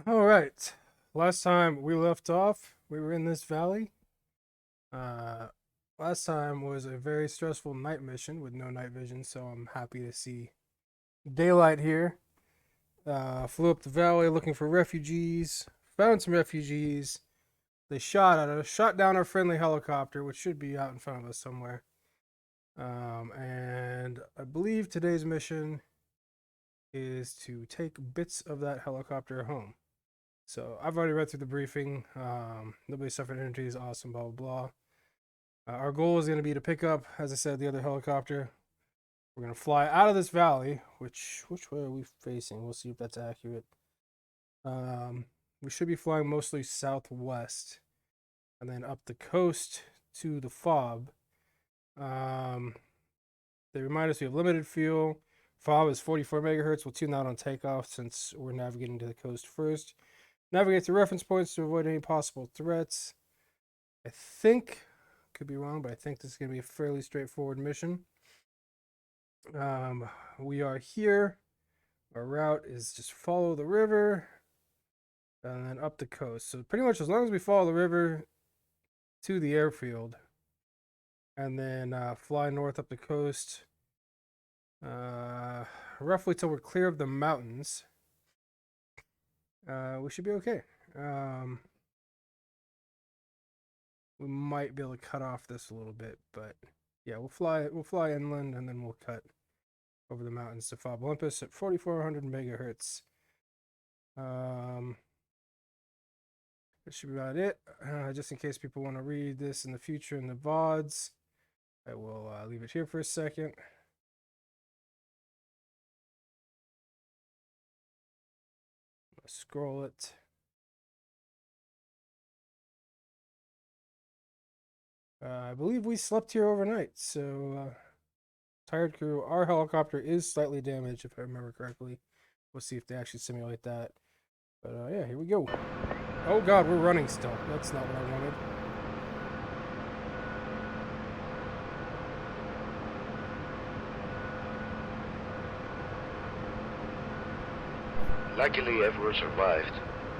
All right. Last time we left off, we were in this valley. Uh, Last time was a very stressful night mission with no night vision, so I'm happy to see daylight here. Flew up the valley looking for refugees. Found some refugees. They shot at us, shot down our friendly helicopter, which should be out in front of us somewhere. And I believe today's mission is to take bits of that helicopter home. So I've already read through the briefing. Nobody suffered injuries. Awesome. Blah blah blah. Our goal is going to be to pick up, as I said, the other helicopter. We're going to fly out of this valley. Which way are we facing? We'll see if that's accurate. We should be flying mostly southwest, and then up the coast to the fob. They remind us we have limited fuel. Fob is 44 megahertz. We'll tune that on takeoff since we're navigating to the coast first. Navigate through reference points to avoid any possible threats. I think, could be wrong, but I think this is going to be a fairly straightforward mission. We are here. Our route is just follow the river and then up the coast. So pretty much as long as we follow the river to the airfield and then fly north up the coast, roughly till we're clear of the mountains, we should be okay. We might be able to cut off this a little bit, but yeah, we'll fly inland and then we'll cut over the mountains to Fob Olympus at 4400 megahertz. That should be about it. Just in case people want to read this in the future in the VODs, I will leave it here for a second. Scroll it. I believe we slept here overnight, so tired crew. Our helicopter is slightly damaged, if I remember correctly. We'll see if they actually simulate that. But yeah, here we go. Oh god, we're running still. That's not what I wanted. Luckily, everyone survived.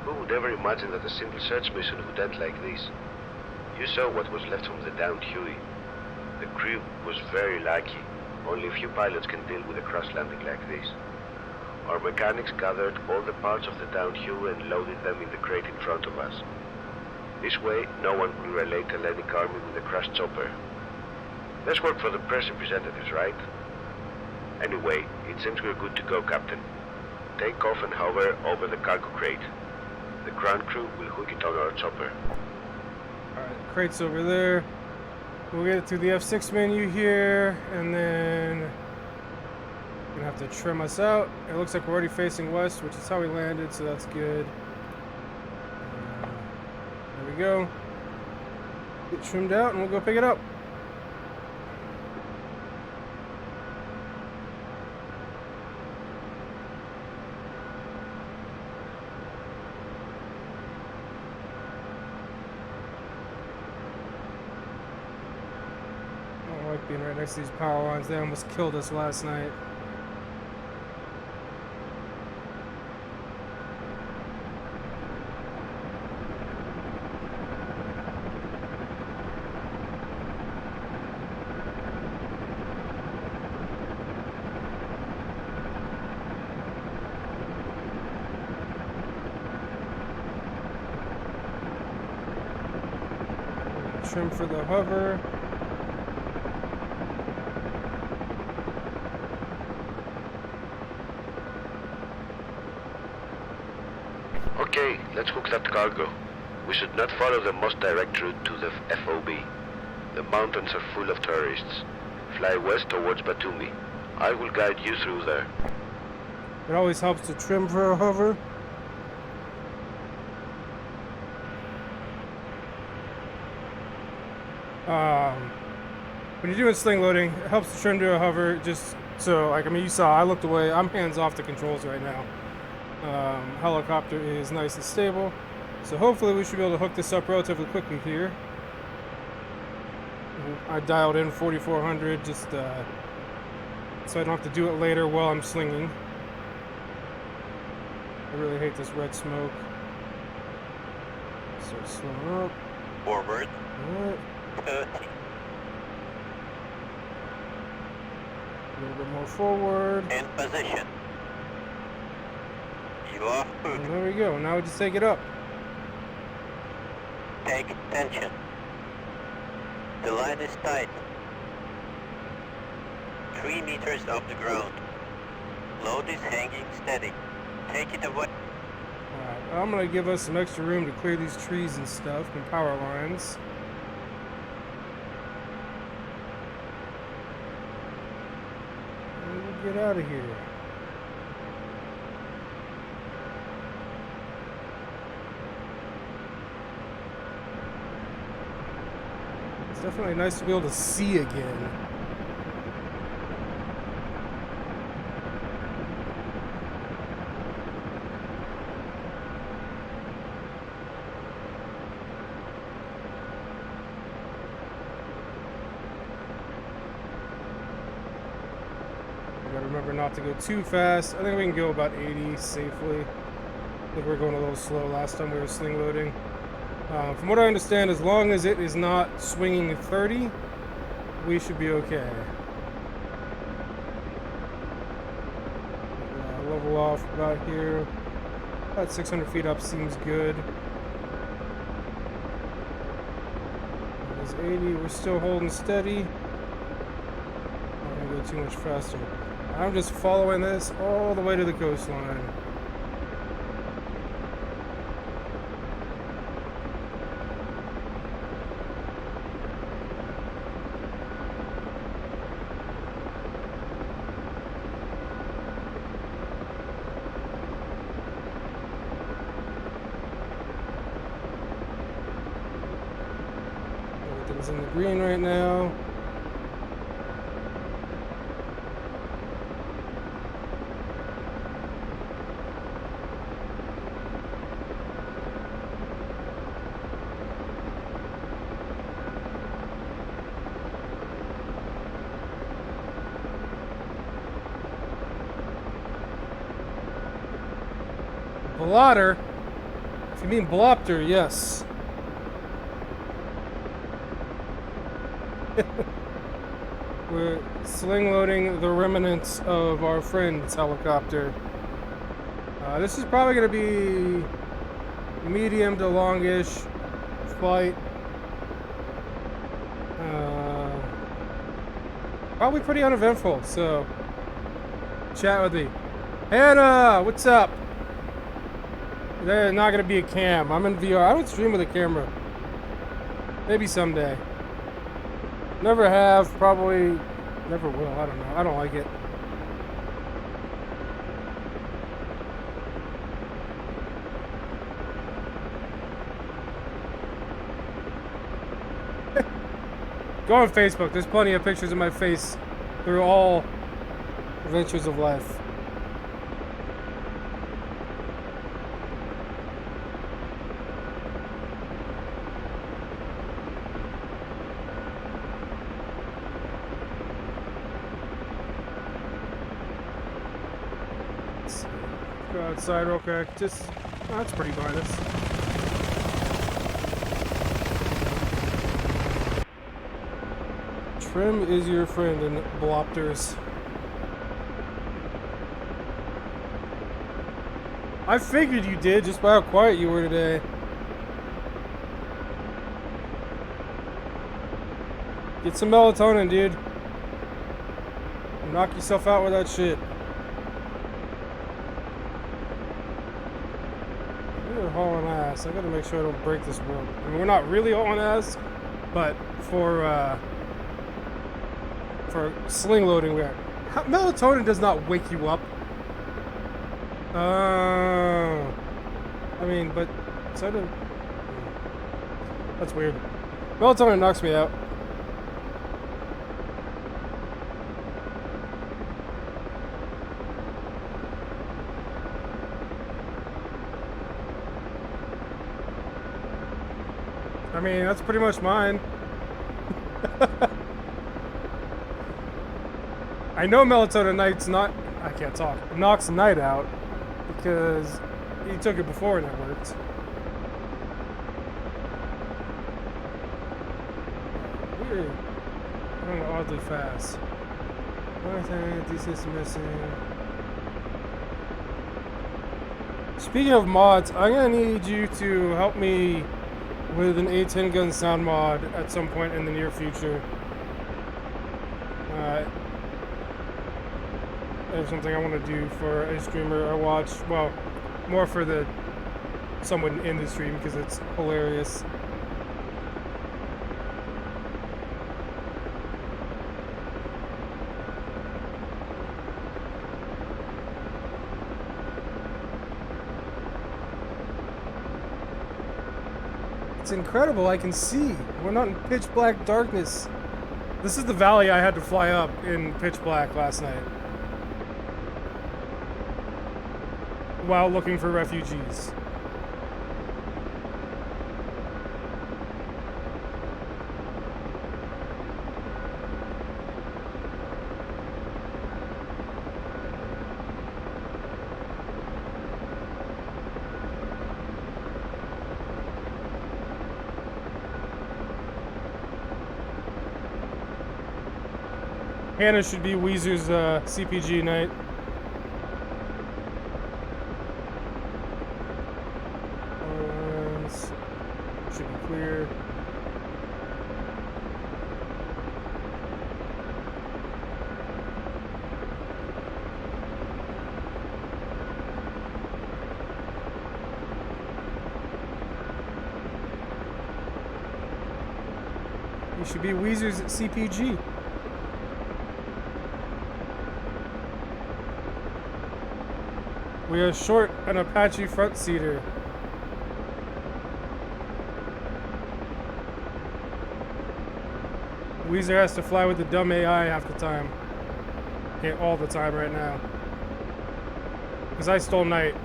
Who would ever imagine that a simple search mission would end like this? You saw what was left from the downed Huey. The crew was very lucky. Only a few pilots can deal with a crash landing like this. Our mechanics gathered all the parts of the downed Huey and loaded them in the crate in front of us. This way, no one will relate Hellenic Army with a crashed chopper. Let's work for the press representatives, right? Anyway, it seems we're good to go, Captain. Take off and hover over the cargo crate. The ground crew will hook it on our chopper. Alright, the crate's over there. We'll get it through the F6 menu here, and then we're gonna have to trim us out. It looks like we're already facing west, which is how we landed, so that's good. There we go. Get trimmed out, and we'll go pick it up. Being right next to these power lines, they almost killed us last night. Trim for the hover. Okay, let's hook that cargo. We should not follow the most direct route to the FOB. The mountains are full of tourists. Fly west towards Batumi. I will guide you through there. It always helps to trim for a hover. When you're doing sling loading, it helps to trim to a hover just so, like, I mean, you saw, I looked away. I'm hands off the controls right now. Helicopter is nice and stable. So hopefully we should be able to hook this up relatively quickly here. I dialed in 4400 just so I don't have to do it later while I'm slinging. I really hate this red smoke. Start slowing up. Forward. Alright. 30. A little bit more forward. In position. You are And good. there we go. Now we just take it up. Take tension. The line is tight. 3 meters off the ground. Load is hanging steady. Take it away. Alright, I'm gonna give us some extra room to clear these trees and stuff and power lines. And we'll get out of here. It's definitely nice to be able to see again. Gotta remember not to go too fast. I think we can go about 80 safely. I think we were going a little slow last time we were sling loading. From what I understand, as long as it is not swinging 30, we should be okay. Level off about here. About 600 feet up seems good. It is 80. We're still holding steady. Not gonna go too much faster. I'm just following this all the way to the coastline. Everything's in the green right now. Blotter? If you mean Blopter, yes. We're sling loading the remnants of our friend's helicopter. This is probably going to be medium to longish flight. Probably pretty uneventful, so chat with me. Hannah, what's up? There's not going to be a cam. I'm in VR. I don't stream with a camera. Maybe someday. Never have. Probably never will. I don't know. I don't like it. Go on Facebook. There's plenty of pictures of my face through all adventures of life. Go outside real quick. Just, oh, that's pretty gorgeous. Trim is your friend in Blopters. I figured you did just by how quiet you were today. Get some melatonin, dude. Knock yourself out with that shit. We're hauling ass. I gotta make sure I don't break this rope. I mean, we're not really hauling ass, but for sling loading, we're. Melatonin does not wake you up. I mean, but sort of. That's weird. Melatonin knocks me out. I mean, that's pretty much mine. I know melatonin night's not. I can't talk. Knocks night out because he took it before and it worked. Weird. Going oddly fast. One thing, this is missing. Speaking of mods, I'm gonna need you to help me with an A10 gun sound mod at some point in the near future. There's something I want to do for a streamer I watch. Well, more for the someone in the stream because it's hilarious. It's incredible, I can see. We're not in pitch black darkness. This is the valley I had to fly up in pitch black last night. While looking for refugees. Hannah should be Weezer's CPG night. Should be clear. You should be Weezer's CPG. We are short an Apache front seater. Weezer has to fly with the dumb AI half the time. Okay, all the time right now. Because I stole Night.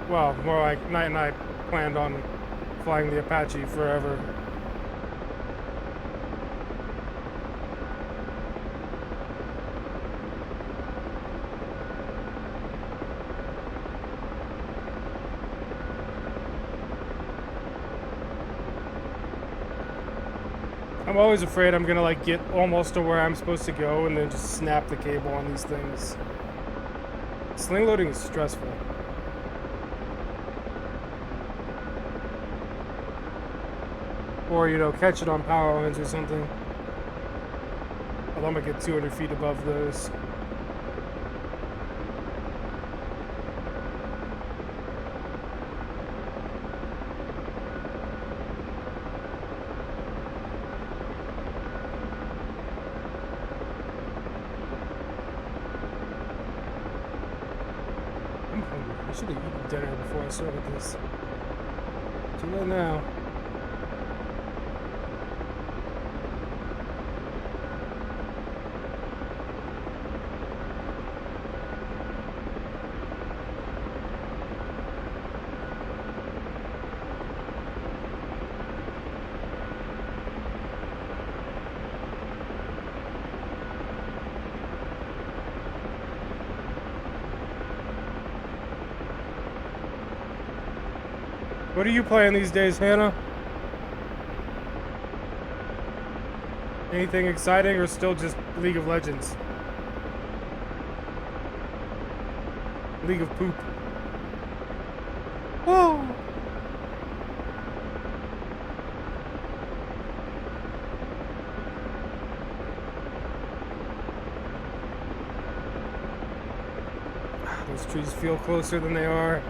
Well, more like Night and I planned on flying the Apache forever. I'm always afraid I'm gonna like get almost to where I'm supposed to go and then just snap the cable on these things. Sling loading is stressful. Or, you know, catch it on power lines or something. Although I'm gonna get 200 feet above those. I should have eaten dinner before I started this. Too late now. What are you playing these days, Hannah? Anything exciting or still just League of Legends? League of Poop. Whoa! Those trees feel closer than they are.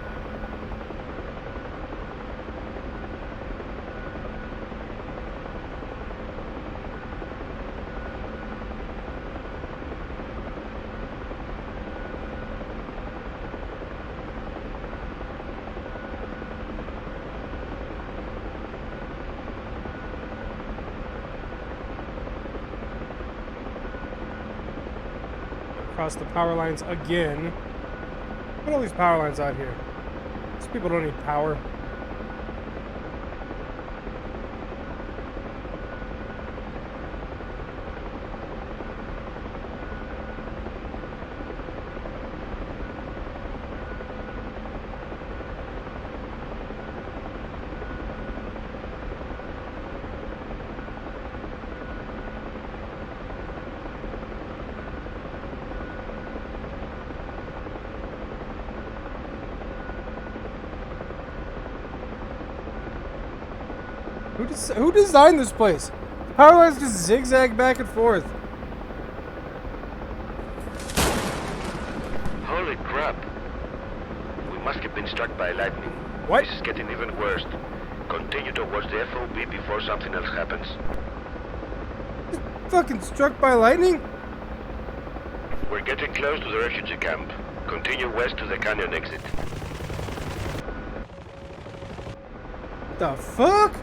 Across the power lines again. Put all these power lines out here. These people don't need power. Who designed this place? How do I just zigzag back and forth? Holy crap. We must have been struck by lightning. What? This is getting even worse. Continue towards the FOB before something else happens. Fucking struck by lightning? We're getting close to the refugee camp. Continue west to the canyon exit. What the fuck?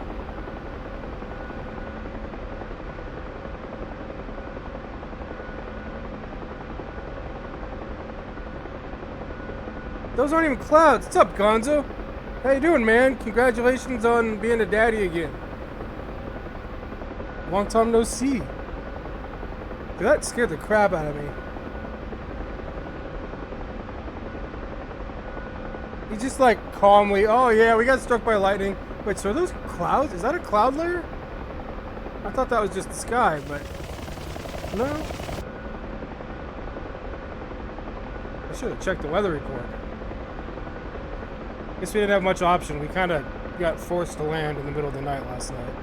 Those aren't even clouds. What's up, Gonzo? How you doing, man? Congratulations on being a daddy again. Long time no see. That scared the crap out of me. He's just like calmly, oh yeah, we got struck by lightning. Wait, so are those clouds? Is that a cloud layer? I thought that was just the sky, but no. I should have checked the weather report. Guess we didn't have much option. We kind of got forced to land in the middle of the night last night.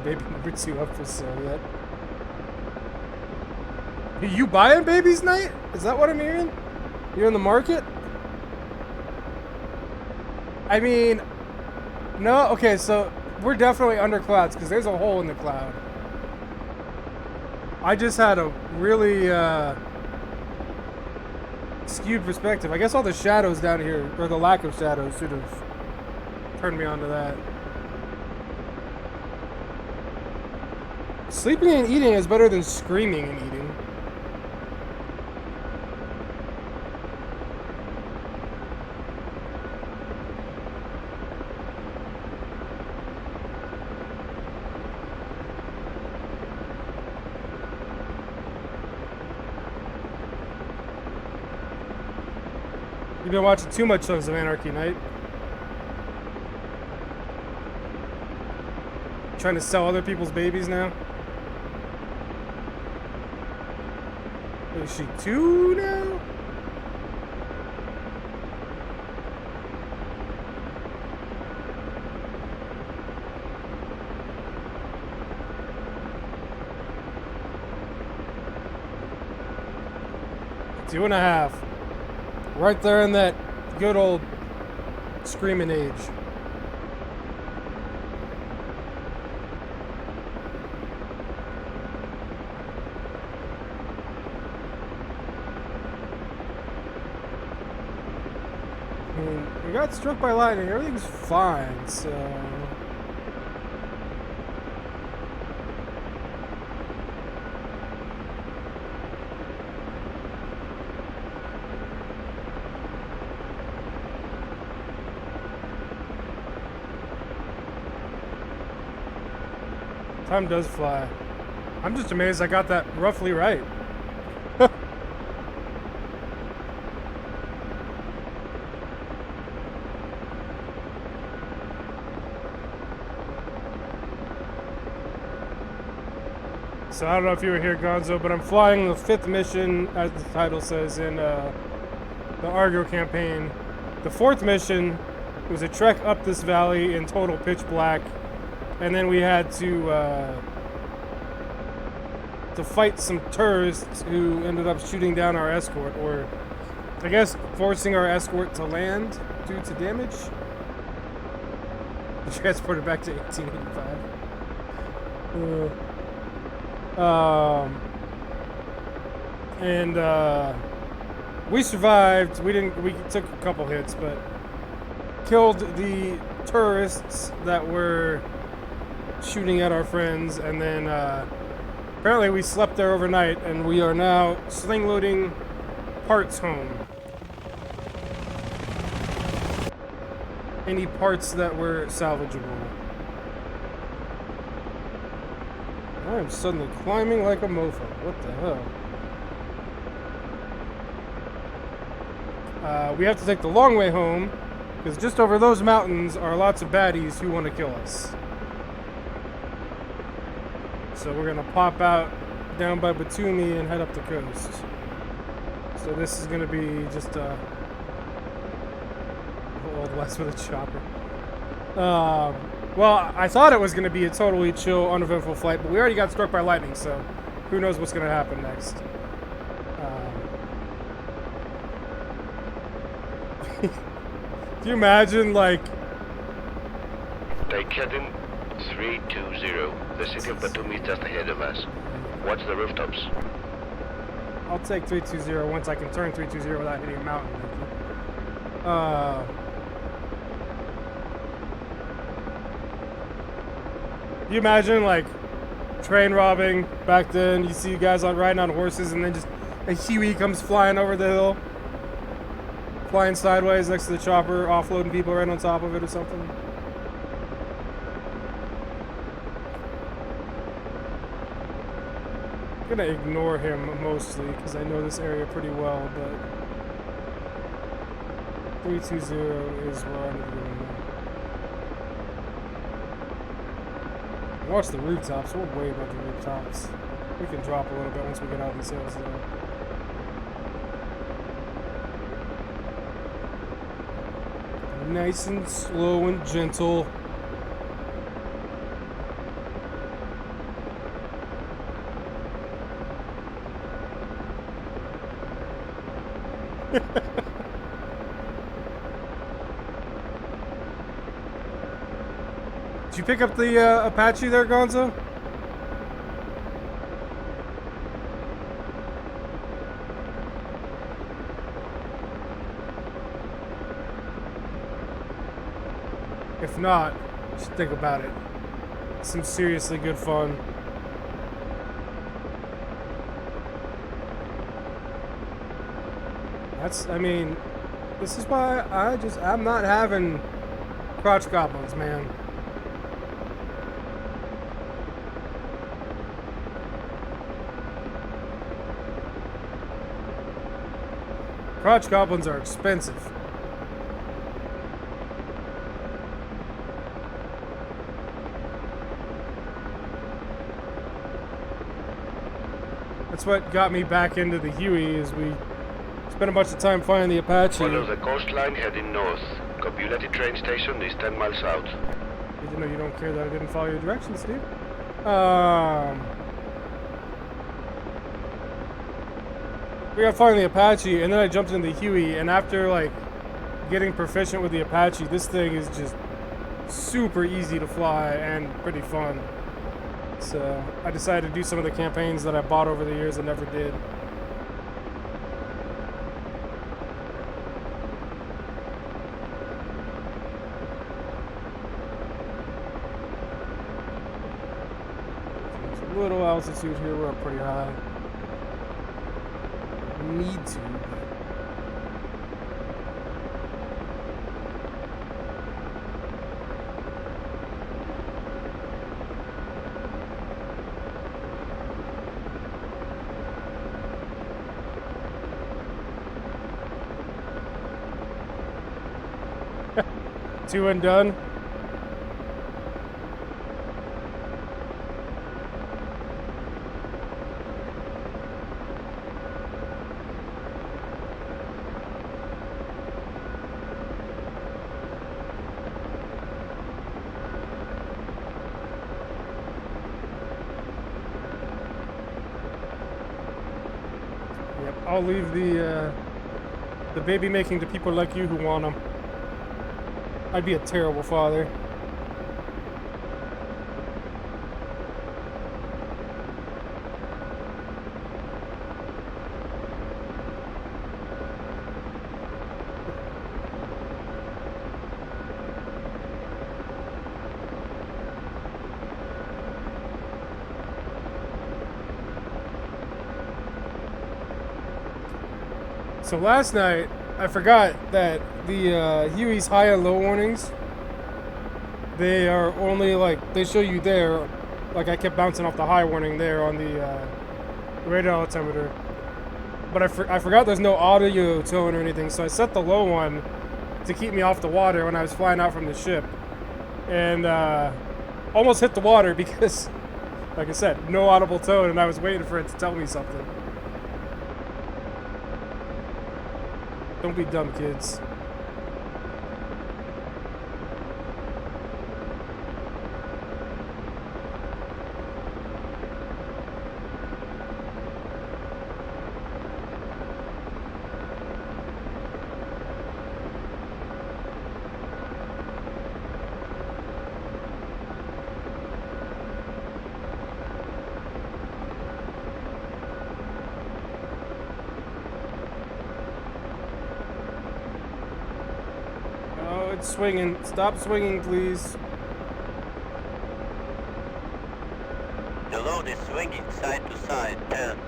Baby number 2 up for sale yet. Are you buying Baby's Night? Is that what I'm hearing? You're in the market? I mean, no, okay, so we're definitely under clouds because there's a hole in the cloud. I just had a really skewed perspective. I guess all the shadows down here, or the lack of shadows, should have turned me onto that. Sleeping and eating is better than screaming and eating. You've been watching too much Sons of Anarchy, Night. Trying to sell other people's babies now? Is she 2 now? Two and a half. Right there in that good old screaming age. I mean, we got struck by lightning. Everything's fine, so... Time does fly. I'm just amazed I got that roughly right. So I don't know if you were here, Gonzo, but I'm flying the 5th mission, as the title says, in the Argo campaign. The 4th mission was a trek up this valley in total pitch black. And then we had to fight some terrorists who ended up shooting down our escort, or I guess forcing our escort to land due to damage. We transported back to 1885. And we survived. We took a couple hits, but killed the tourists that were shooting at our friends, and then apparently we slept there overnight, and we are now sling loading parts home. Any parts that were salvageable. I am suddenly climbing like a mofo. What the hell? We have to take the long way home, because just over those mountains are lots of baddies who want to kill us. So we're gonna pop out down by Batumi and head up the coast. So this is gonna be just Old West with a chopper. Well, I thought it was going to be a totally chill, uneventful flight, but we already got struck by lightning, so who knows what's going to happen next. Can you imagine, like... Take heading 320. The city of Batumi is just ahead of us. Watch the rooftops. I'll take 320 once I can turn 320 without hitting a mountain. You imagine, like, train robbing back then, you see guys riding on horses, and then just a Huey comes flying over the hill, flying sideways next to the chopper, offloading people right on top of it or something. I'm gonna ignore him mostly because I know this area pretty well, but 320 is where I need to go now. Watch the rooftops. We're way above the rooftops. We can drop a little bit once we get out of these hills, though. Nice and slow and gentle. Did you pick up the Apache there, Gonzo? If not, just think about it. Some seriously good fun. I mean, this is why I'm not having crotch goblins, man. Crotch goblins are expensive. That's what got me back into the Huey, is we spent a bunch of time flying the Apache. Follow the coastline heading north. Copulati train station is 10 miles out. Did you know you don't care that I didn't follow your directions, dude? We got flying the Apache, and then I jumped into the Huey, and after, like, getting proficient with the Apache, this thing is just super easy to fly and pretty fun. So I decided to do some of the campaigns that I bought over the years and never did. There's a little altitude here, we're up pretty high. Need to, but... Two and done. Yep, I'll leave the baby making to people like you who want them. I'd be a terrible father. So last night, I forgot that the Huey's high and low warnings, they are only like, they show you there, like I kept bouncing off the high warning there on the radar altimeter. But I forgot there's no audio tone or anything, so I set the low one to keep me off the water when I was flying out from the ship. And almost hit the water because, like I said, no audible tone, and I was waiting for it to tell me something. Don't be dumb, kids. It's swinging. Stop swinging, please. The load is swinging side to side. 10.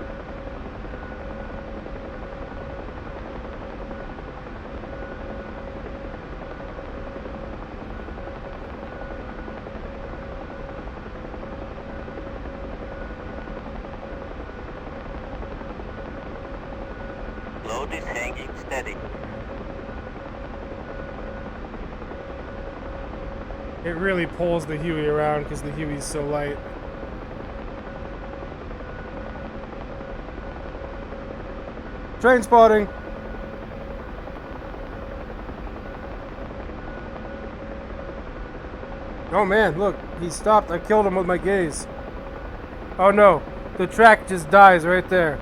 Load is hanging steady. It really pulls the Huey around because the Huey's so light. Train spotting. Oh man, look, he stopped. I killed him with my gaze. Oh no, the track just dies right there.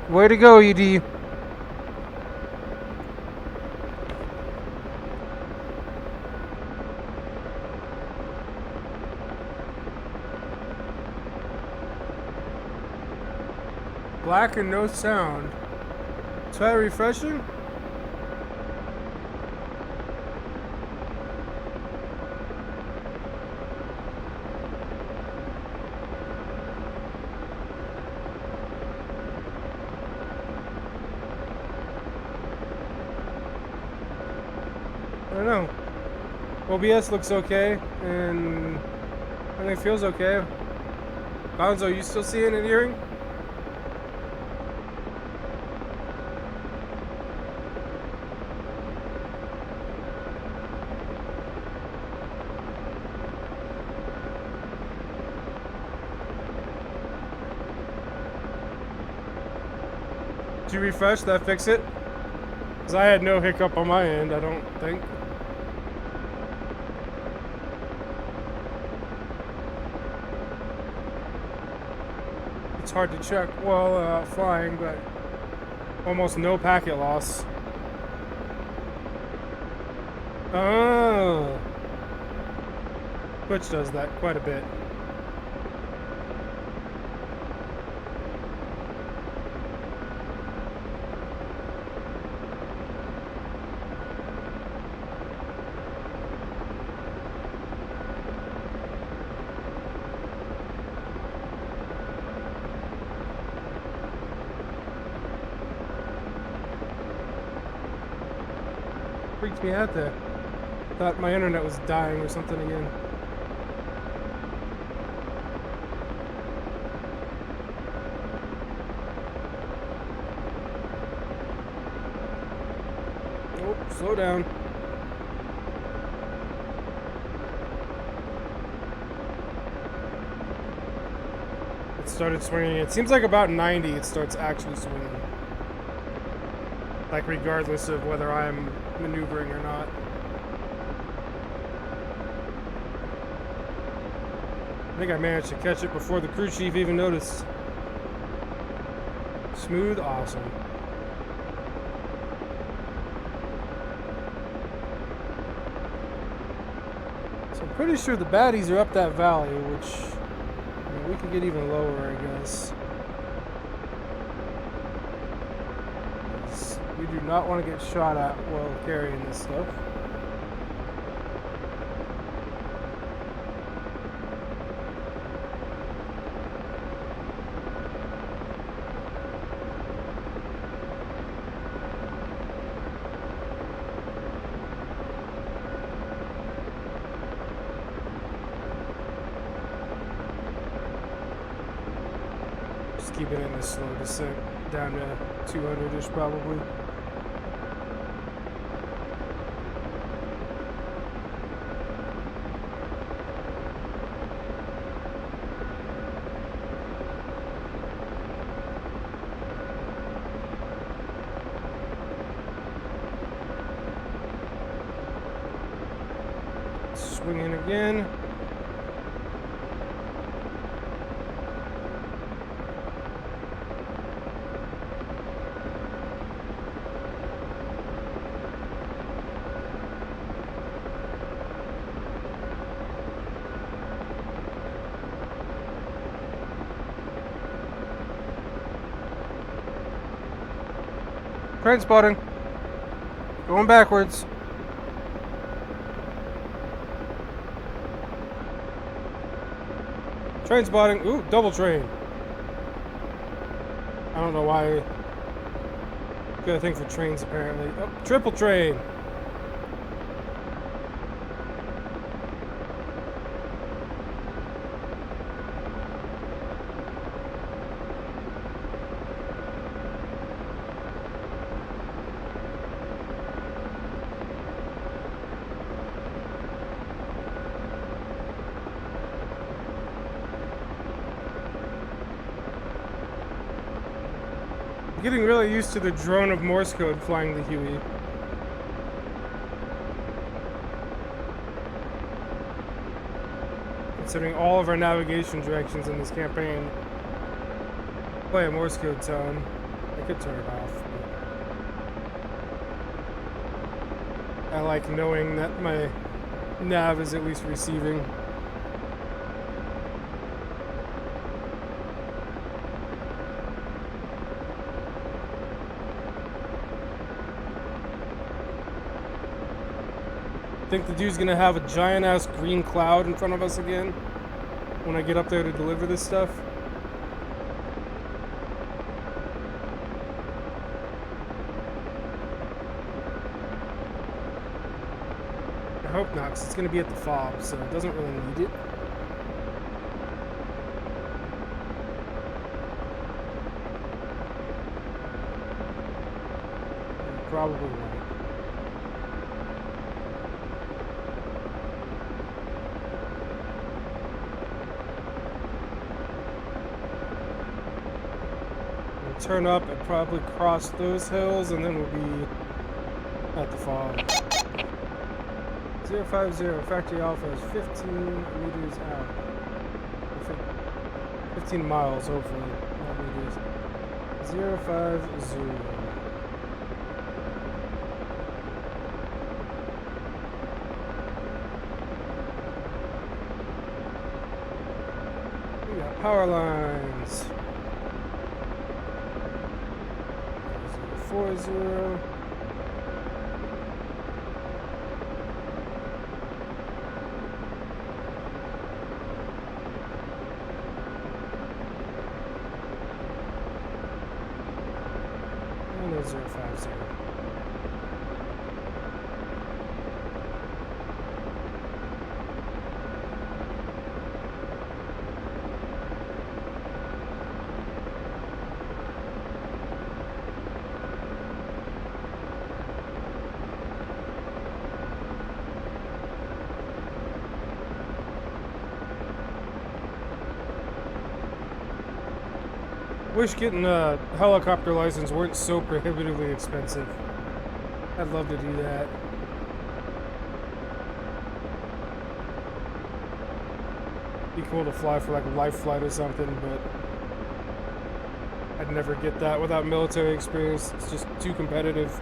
Way to go, ED. Black and no sound. Try refreshing? I don't know. OBS looks okay, and I think it feels okay. Gonzo, you still seeing and hearing? Did you refresh? That fix it? Because I had no hiccup on my end, I don't think. It's hard to check while flying, but almost no packet loss. Oh. Twitch does that quite a bit. Freaked me out there. Thought my internet was dying or something again. Oh, slow down. It started swinging. It seems like about 90 it starts actually swinging. Like regardless of whether I'm maneuvering or not. I think I managed to catch it before the crew chief even noticed. Smooth, awesome. So I'm pretty sure the baddies are up that valley, which I mean, we could get even lower, I guess. We do not want to get shot at while carrying this stuff. Just keep it in this slow descent down to 200-ish probably. Swinging again. Train spotting. Going backwards. Train spotting. Ooh, double train. I don't know why. Got a thing for trains apparently. Oh, triple train. Getting really used to the drone of Morse code flying the Huey. Considering all of our navigation directions in this campaign play a Morse code tone. I could turn it off. I like knowing that my nav is at least receiving. Think the dude's gonna have a giant ass green cloud in front of us again when I get up there to deliver this stuff? I hope not, because it's gonna be at the fob, so it doesn't really need it. Probably right. Turn up and probably cross those hills, and then we'll be at the fob. 050, factory alpha is 15 meters out. 15 miles, hopefully. Not meters. 050. We got power lines. 40. And there's 050. Wish getting a helicopter license weren't so prohibitively expensive. I'd love to do that. Be cool to fly for like a life flight or something, but I'd never get that without military experience. It's just too competitive.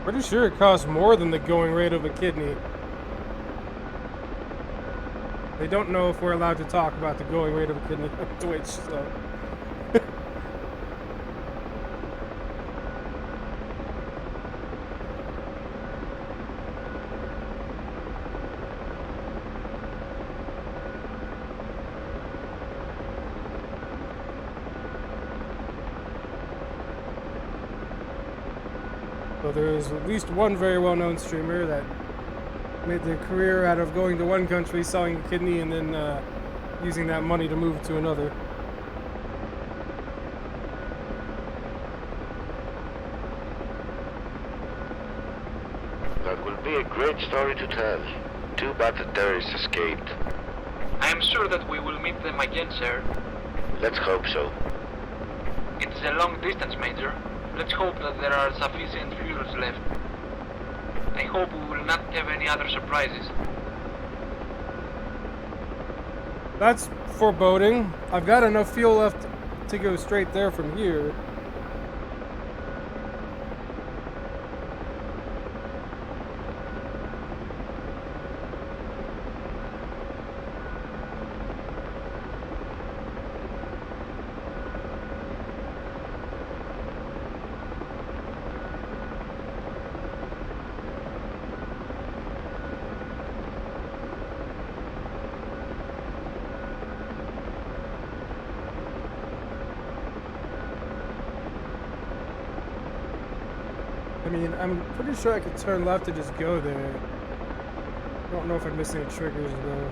Pretty sure it costs more than the going rate of a kidney. They don't know if we're allowed to talk about the going rate of a kidney on Twitch, so. So there's at least one very well-known streamer that made their career out of going to one country, selling a kidney, and then using that money to move to another. That will be a great story to tell. Too bad the terrorists escaped. I am sure that we will meet them again, sir. Let's hope so. It's a long distance, Major. Let's hope that there are sufficient fuels left. I hope we will not have any other surprises. That's foreboding. I've got enough fuel left to go straight there from here. I mean, I'm pretty sure I could turn left and just go there. I don't know if I'm missing any triggers though.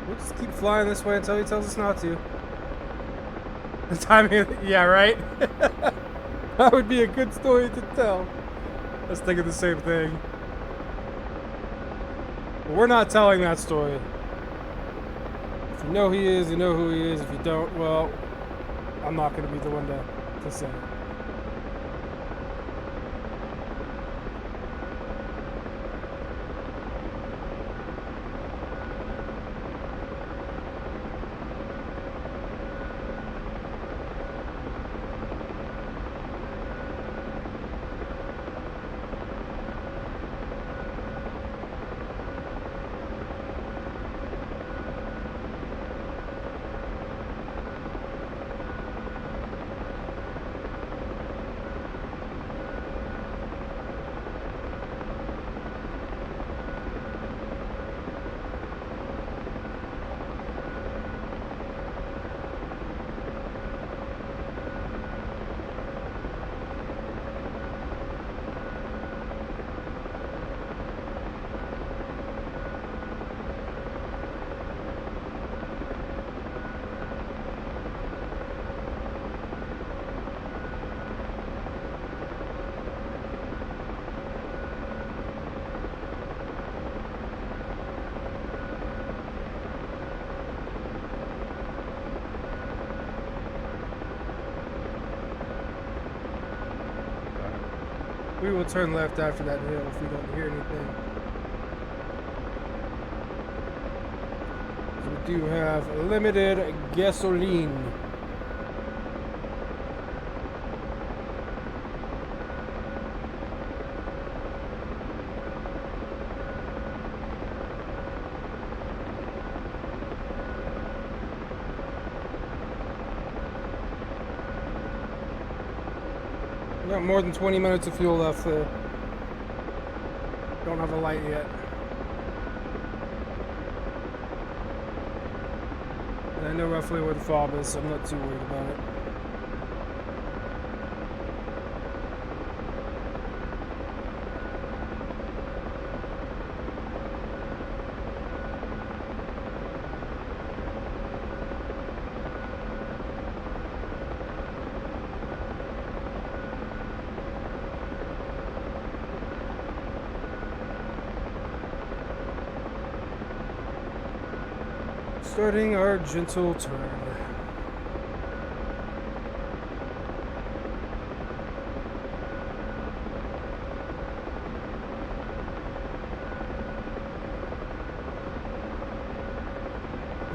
We'll just keep flying this way until he tells us not to. The timing, yeah, right? That would be a good story to tell. I was thinking the same thing. But we're not telling that story. If you know he is, you know who he is. If you don't, well, I'm not going to be the one to say it. We will turn left after that hill if we don't hear anything. We do have limited gasoline. Got more than 20 minutes of fuel left there. Don't have a light yet. And I know roughly where the fob is, so I'm not too worried about it. Starting our gentle turn.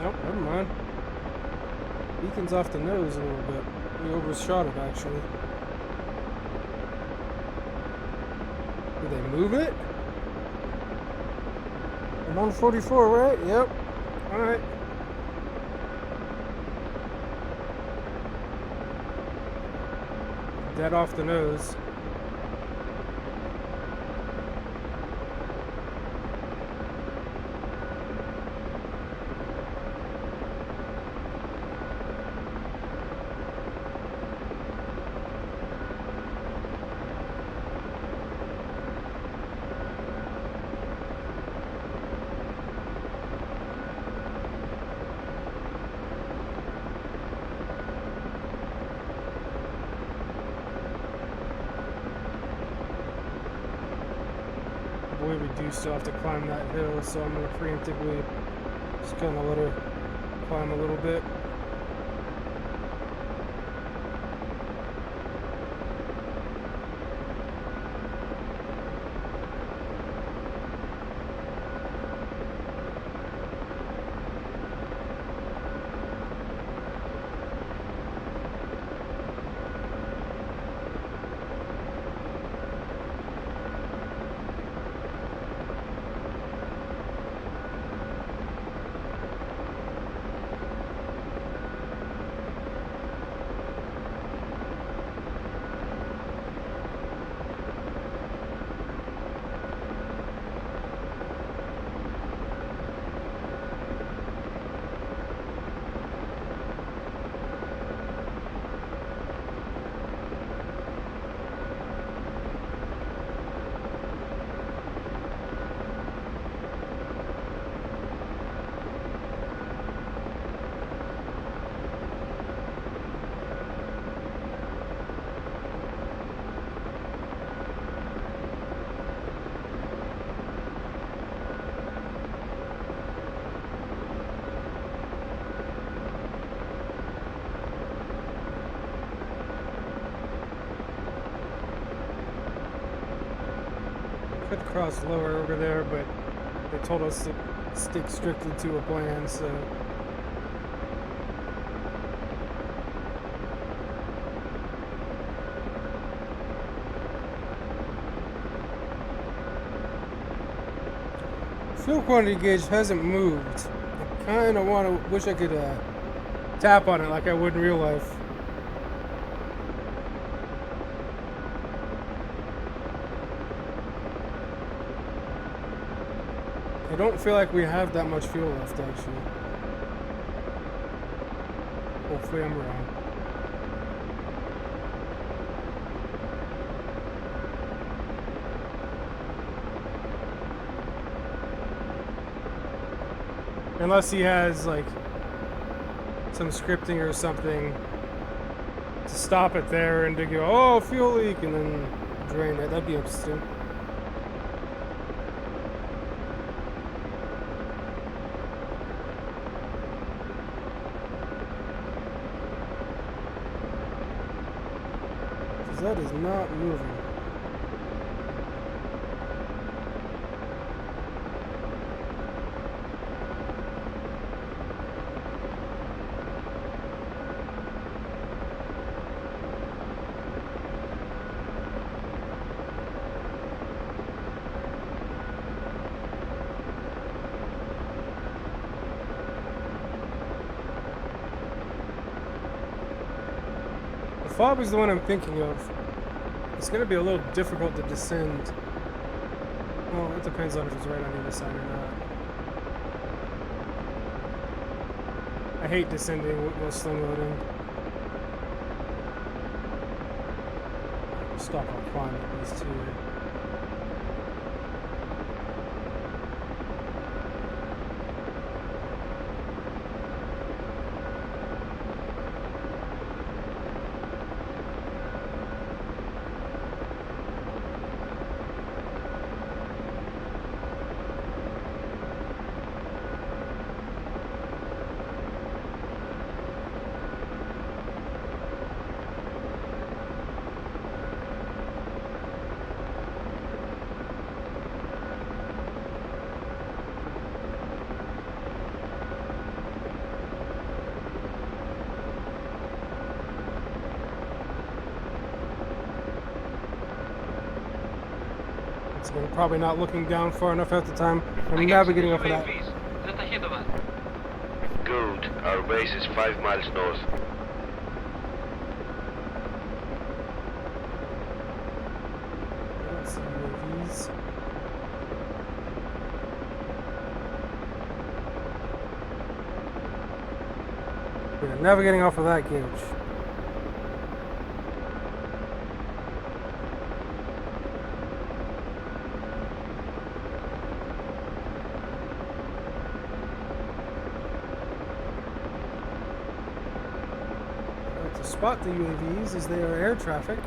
Nope, never mind. Beacon's off the nose a little bit. We overshot it actually. Did they move it? I'm on 44, right? Yep. Alright. Dead off the nose. We do still have to climb that hill, so I'm going to preemptively just kind of let her climb a little bit. tried to cross lower over there, but they told us to stick strictly to a plan, so... Fuel quantity gauge hasn't moved. I kind of wish I could tap on it like I would in real life. I don't feel like we have that much fuel left, actually. Hopefully I'm wrong. Unless he has, like, some scripting or something to stop it there and to go, oh, fuel leak, and then drain it. That'd be interesting. Because that is not moving. Fob is the one I'm thinking of. It's going to be a little difficult to descend. Well, it depends on if it's right on the other side or not. I hate descending while sling loading. Stop our climb at least here. I'm probably not looking down far enough at the time. I'm navigating off of that. UAVs just ahead of us. Good. Our base is 5 miles north. I don't see UAVs. Yeah, navigating off of that gauge. To spot the UAVs as they are air traffic.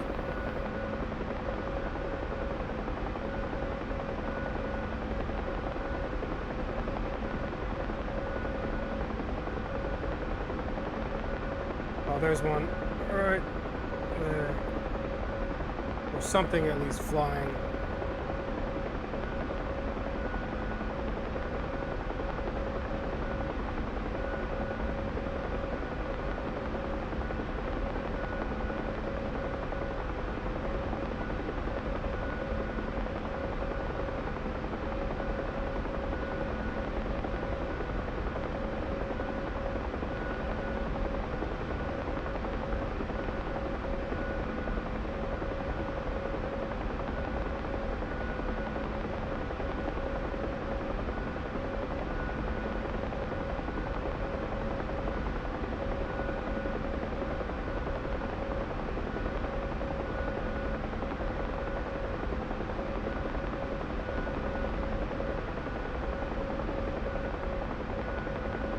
Oh, there's one. Alright. There. There's something at least flying.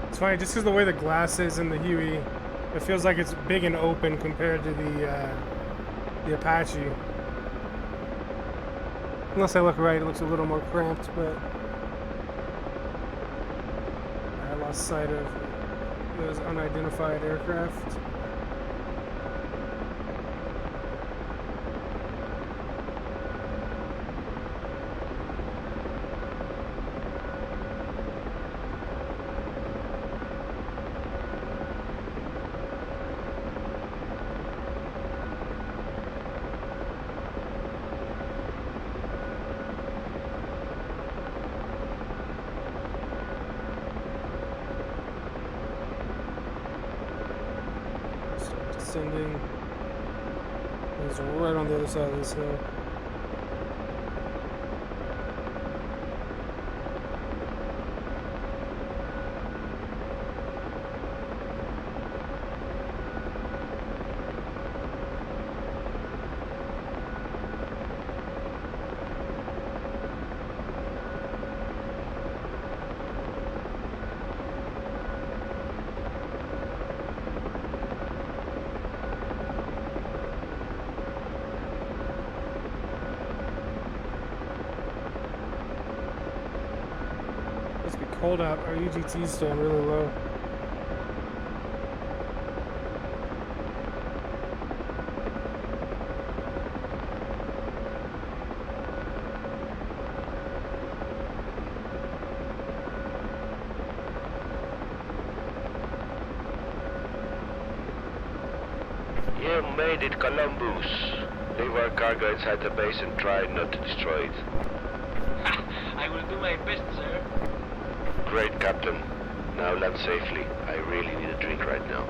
It's funny, just because the way the glass is in the Huey, it feels like it's big and open compared to the Apache. Unless I look right, it looks a little more cramped, but I lost sight of those unidentified aircraft. descending. It's right on the other side of this hill. Must be cold out. Our UGT's staying really low. You made it, Columbus. Leave our cargo inside the base and try not to destroy it. I will do my best, sir. Great, Captain. Now land safely. I really need a drink right now.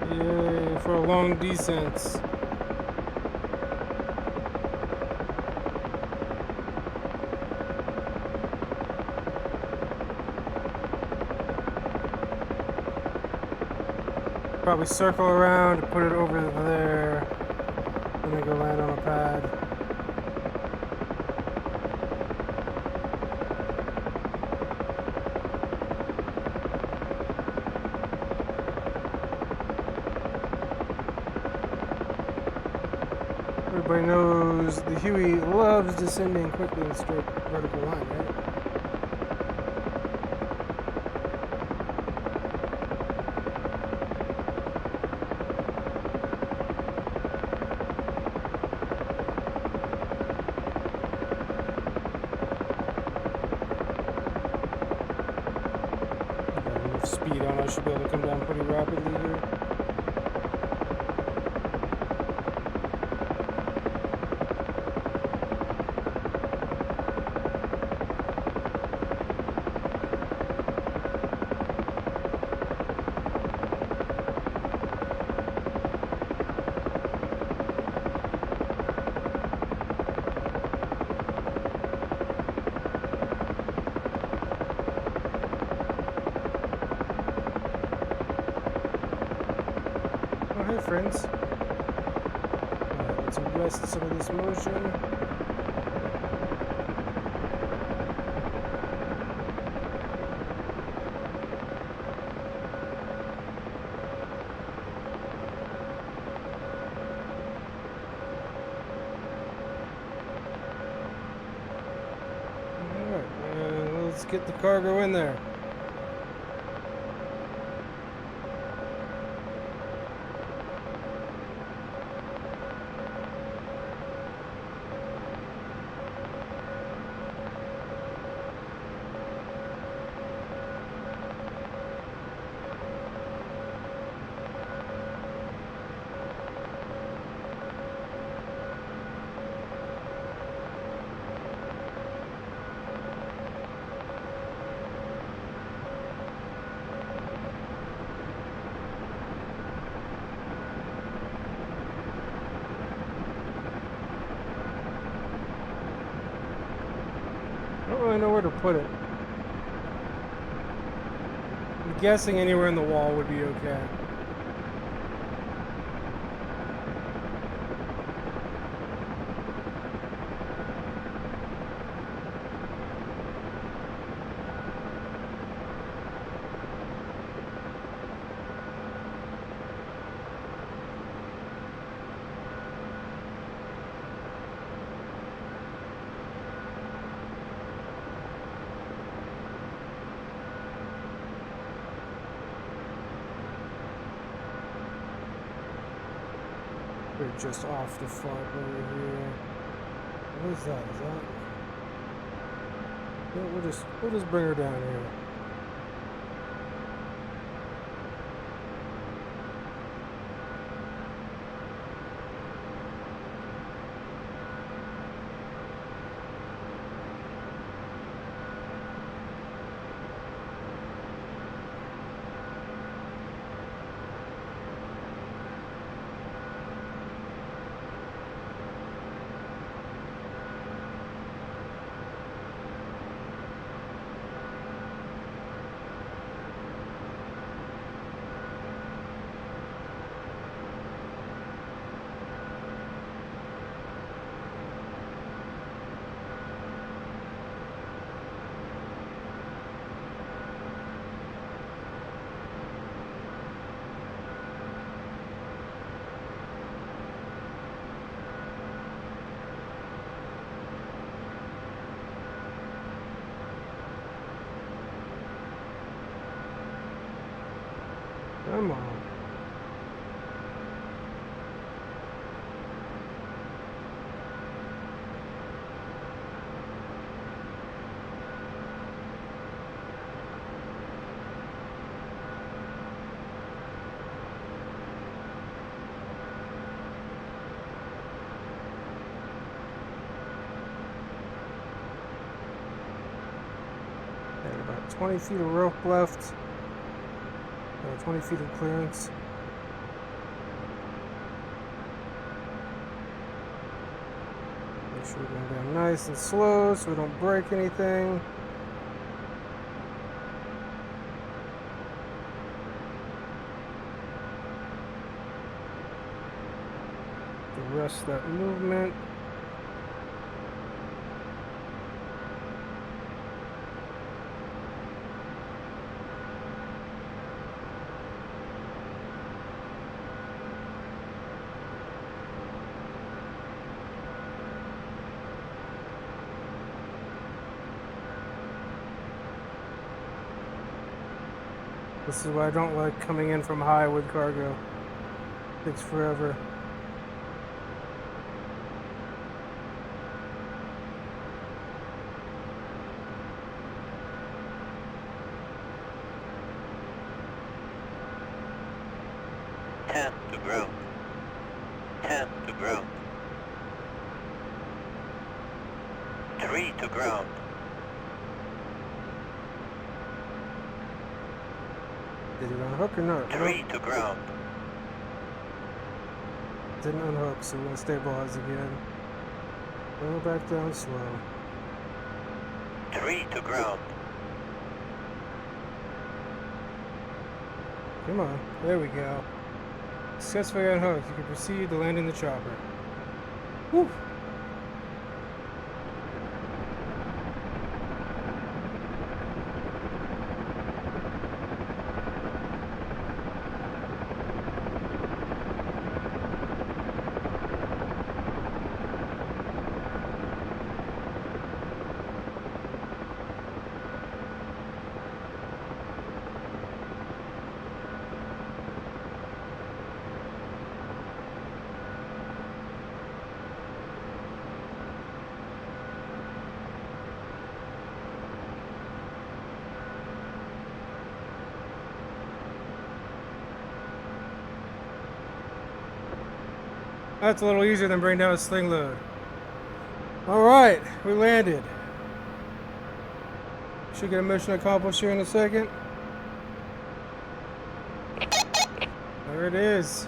Yay, for a long descent. Probably circle around, put it over there, and then go land on a pad. Everybody knows the Huey loves descending quickly in a straight vertical line, right? Got enough speed on, I should be able to come down pretty rapidly here. Oh, hey, friends. Let's arrest some of this motion. Alright, let's get the cargo in there. I don't really know where to put it. I'm guessing anywhere in the wall would be okay. We're just off the front over here. What is that? Is that? Yeah, we'll just bring her down here. Come on. Got about 20 feet of rope left. 20 feet of clearance. Make sure we're going down nice and slow so we don't break anything. Arrest that movement. This is why I don't like coming in from high with cargo. It takes forever. Ten to ground. 10 to ground. 3 to ground. Did it unhook or not? 3 to ground. Didn't unhook, so we're gonna stabilize again. Go back down slow. 3 to ground. Come on, there we go. Successfully unhooked. You can proceed to land in the chopper. Whew. That's a little easier than bringing down a sling load. Alright, we landed. Should get a mission accomplished here in a second. There it is.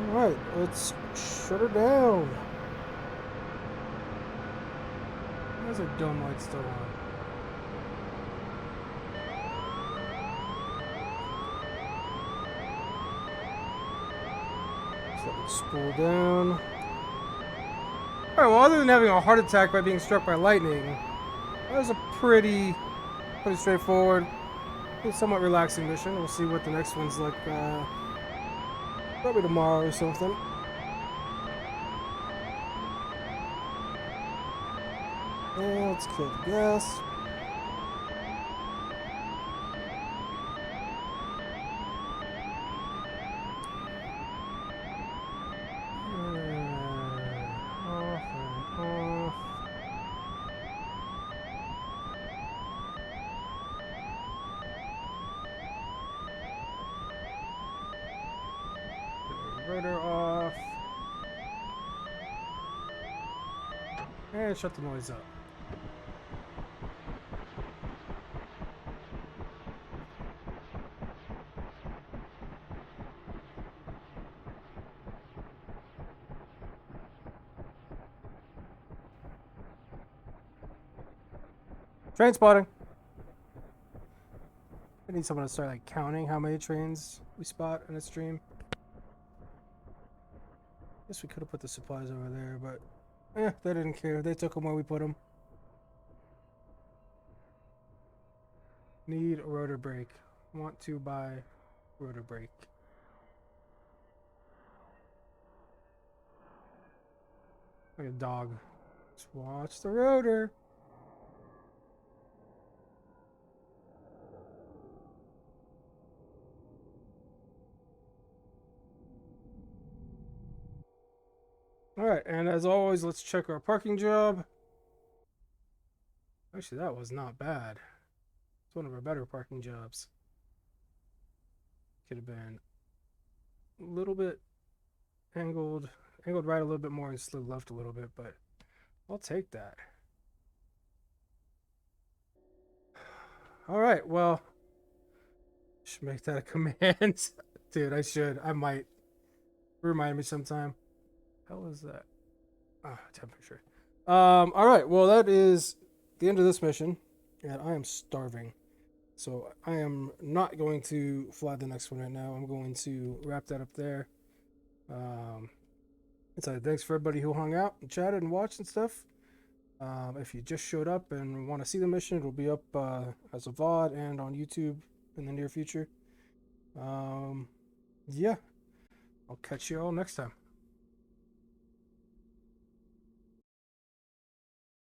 Alright, let's shut her down. Why is her dome light still on? Spool down. Alright, well, other than having a heart attack by being struck by lightning, that was a pretty straightforward, somewhat relaxing mission. We'll see what the next one's like, probably tomorrow or something. And let's kill the gas. Rotor off. And shut the noise up. Train spotting. I need someone to start like counting how many trains we spot in a stream. Guess we could have put the supplies over there, but they didn't care. They took them where we put them. Need a rotor brake. Want to buy rotor brake. Like a dog. Just watch the rotor. Alright, and as always, let's check our parking job. Actually, that was not bad. It's one of our better parking jobs. Could have been a little bit angled right a little bit more and slid left a little bit, but I'll take that. Alright, well, should make that a command. Dude, I should. I might. Remind me sometime. How was that? Ah, temperature. Alright, well that is the end of this mission. And I am starving. So I am not going to fly the next one right now. I'm going to wrap that up there. So thanks for everybody who hung out and chatted and watched and stuff. If you just showed up and want to see the mission, it'll be up as a VOD and on YouTube in the near future. Yeah. I'll catch you all next time.